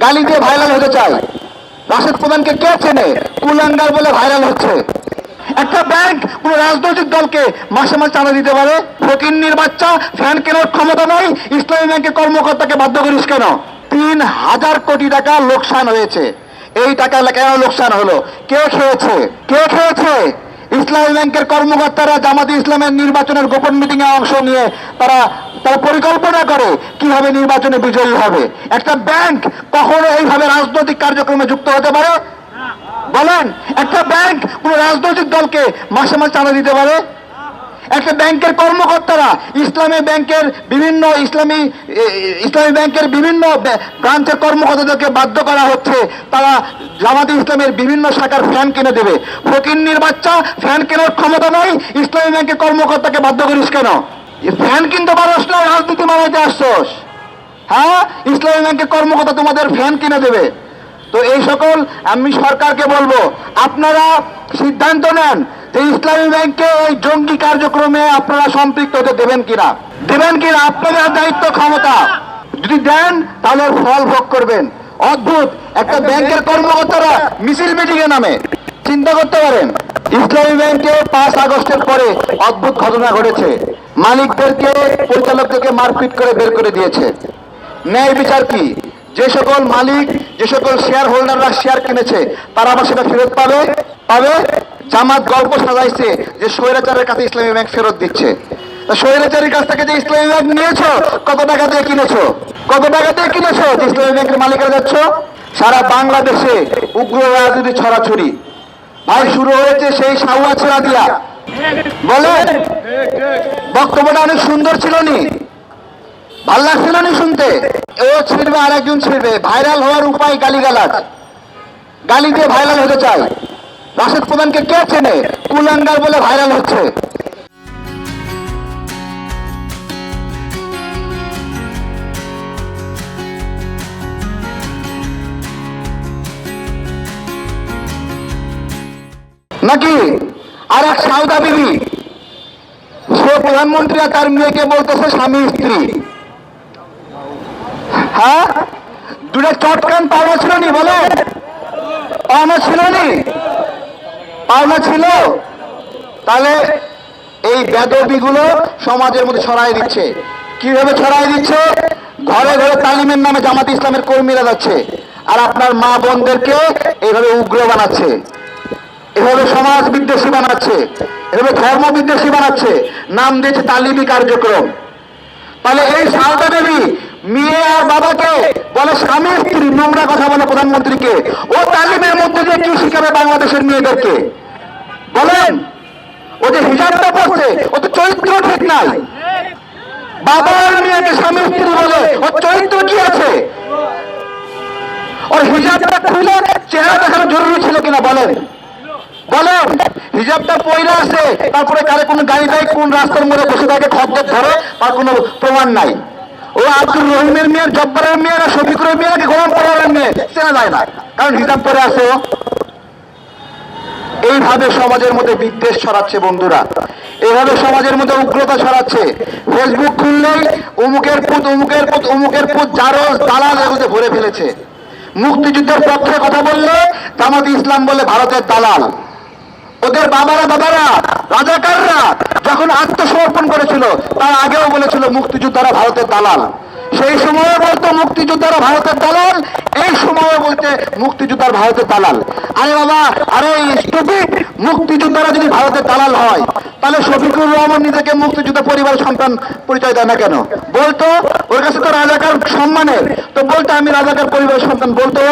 গালি দিয়ে ভাইরাল হতে চায়। রাশেদ প্রধানকে কে চেনে? কুলাঙ্গার বলে ভাইরাল হচ্ছে। একটা ব্যাংক কোন রাজনৈতিক দলকে মাসে মাসে চাঁদা দিতে পারে? ফকিন্নির বাচ্চা, ফ্যান কেনার ক্ষমতা নয়, ইসলামী ব্যাংকের কর্মকর্তাকে বাধ্য করিস কেন? 3,000 কোটি টাকা লোকসান হয়েছে। এই টাকা কেন লোকসান হলো? কে খেয়েছে? কে খেয়েছে? ইসলামী ব্যাংকের কর্মকর্তারা জামাতে ইসলামের নির্বাচনের গোপন মিটিং এ অংশ নিয়ে তারা তারা পরিকল্পনা করে কিভাবে নির্বাচনে বিজয়ী হবে। একটা ব্যাংক কখনো এইভাবে রাজনৈতিক কার্যক্রমে যুক্ত হতে পারে? বলেন, একটা ব্যাংক কোন রাজনৈতিক দলকে মাসে মাসে চাঁদা দিতে পারে? একটা ব্যাংকের কর্মকর্তারা ইসলামী ব্যাংকের বিভিন্ন ব্রাঞ্চের কর্মকর্তাদেরকে বাধ্য করা হচ্ছে তারা জামাতে ইসলামের বিভিন্ন শাখার ফ্যান কিনে দেবে। ফকিন্নির বাচ্চা, ফ্যান কেনার ক্ষমতা নয়, ইসলামী ব্যাংকের কর্মকর্তাকে বাধ্য করিস কেন? ফ্যান কিনতে পারস না, রাজনীতি মানাইতে আসছস? হ্যাঁ, ইসলামী ব্যাংকের কর্মকর্তা তোমাদের ফ্যান কিনে দেবে। তো এই সকল আমি সরকারকে বলবো, আপনারা সিদ্ধান্ত নেন যে ইসলামী ব্যাংকে এই জঙ্গি কার্যক্রমে আপনারা সম্পৃক্ত হতে দেবেন কিনা। আপনাদের দায়িত্ব, ক্ষমতা। যদি দেন তাহলে ফল ভোগ করবেন। অদ্ভুত একটা ব্যাংকের কর্মকর্তারা মিছিল মিটিং এ নামে, চিন্তা করতে পারেন। ইসলামী ব্যাংকে 5 আগস্টের পরে অদ্ভুত ঘটনা ঘটেছে। মালিকদেরকে, পরিচালকদেরকে মারপিট করে বের করে দিয়েছে। ন্যায় বিচার কি? যে সকল মালিক, যে সকল শেয়ার হোল্ডাররা শেয়ার কিনেছে তারা আবার সেটা ফেরত পাবে? জামাত গল্প সাজাইছে যে স্বৈরাচারের কাছে ইসলামী ব্যাংক ফেরত দিচ্ছে। স্বৈরাচারের কাছ থেকে যে ইসলামী ব্যাংক নিয়েছো, কত টাকা দিয়ে কিনেছো? যে ইসলামী ব্যাংকের মালিকেরা যাচ্ছ? সারা বাংলাদেশে উগ্র রাজনীতি ছড়াছড়ি ভাই শুরু হয়েছে সেই সাউয়া ছেড়া দিয়া। বলেন, বক্তব্যটা অনেক সুন্দর ছিল নি? ভাল লাগছিল না শুনতে? ও ছিড়বে আর একজন ছিড়বে। ভাইরাল হওয়ার উপায় গালিগালাজ, গালি দিয়ে ভাইরাল হতে চায়। রাশেদ প্রধানকে কে চেনে? কুলাঙ্গার বলে ভাইরাল হচ্ছে। নাকি আর এক সাউদা বিবি, সে প্রধানমন্ত্রী আর তার মেয়েকে বলতেছে স্বামী স্ত্রী। হ্যাঁ, দুটো চটকান পাওনা ছিল নি? বলে পাওনা ছিল নি? পাওনা ছিল। তাহলে এই বেদবিগুলো সমাজের মধ্যে ছড়াই দিচ্ছে। কিভাবে ছড়াই দিচ্ছে? ঘরে ঘরে তালিমের নামে জামাত ইসলামের কর্মীরা যাচ্ছে আর আপনার মা বোনদেরকে এইভাবে উগ্র বানাচ্ছে, এভাবে সমাজ বিদ্বেষী বানাচ্ছে, এভাবে ধর্ম বিদ্বেষী বানাচ্ছে, নাম দিয়েছে তালিমি কার্যক্রম। তাহলে এই সাউদা দেবী মেয়ে আর বাবাকে বলে স্বামী স্ত্রী, নোংরা কথা বলে প্রধানমন্ত্রীকে। ও তালিমের মধ্যে দিয়ে কি শিখাবে বাংলাদেশের মেয়েদেরকে? বলেন, ও যে হিজাবটা পড়ছে ও তো চরিত্র ঠিক নাই। বাবার মেয়েকে স্বামী স্ত্রী বলে, ওর চরিত্র কি আছে? ওর হিজাবটা খুলে চেহারা দেখানো জরুরি ছিল কিনা? বলেন, হিজাবটা পয়লা আছে, তারপরে কারে কোন গাড়ি দেয়, কোন রাস্তার মধ্যে বসে থাকে খদ্দের ধরে, তার কোনো প্রমাণ নাই। ও আব্দুর রহিমের মেয়ের, জব্বারের মেয়ে না শফিকুরের মেয়ে নাকি গোলাম পরের মেয়ে চেনা যায় না, কারণ হিজাব পরে আছে। এইভাবে সমাজের মধ্যে বিদ্বেষ ছড়াচ্ছে বন্ধুরা, এইভাবে সমাজের মধ্যে উগ্রতা ছড়াচ্ছে। ফেসবুক খুললেই অমুকের পুত জারজ দালাল এগুলোতে ভরে ফেলেছে। মুক্তিযুদ্ধের পক্ষে কথা বললে জামাত ইসলাম বলে ভারতের দালাল। ওদের বাবারা রাজাকাররা যখন আত্মসমর্পণ করেছিল তার আগেও বলেছিল মুক্তিযোদ্ধারা ভারতের দালাল। সেই সময় বলতো মুক্তিযোদ্ধারা ভারতের দালাল, এই সময় বলতে মুক্তিযোদ্ধার ভারতের দালাল। আরে বাবা, আরে স্টুপিড, মুক্তিযোদ্ধারা যদি ভারতের দালাল হয় তাহলে শফিকুর রহমান নিজেকে মুক্তিযোদ্ধা পরিবারের সন্তান পরিচয় দেয় না কেন? বলতো ওর কাছে তো রাজাকার সম্মানের, তো বলতো আমি রাজাকার পরিবারের সন্তান, বলতো।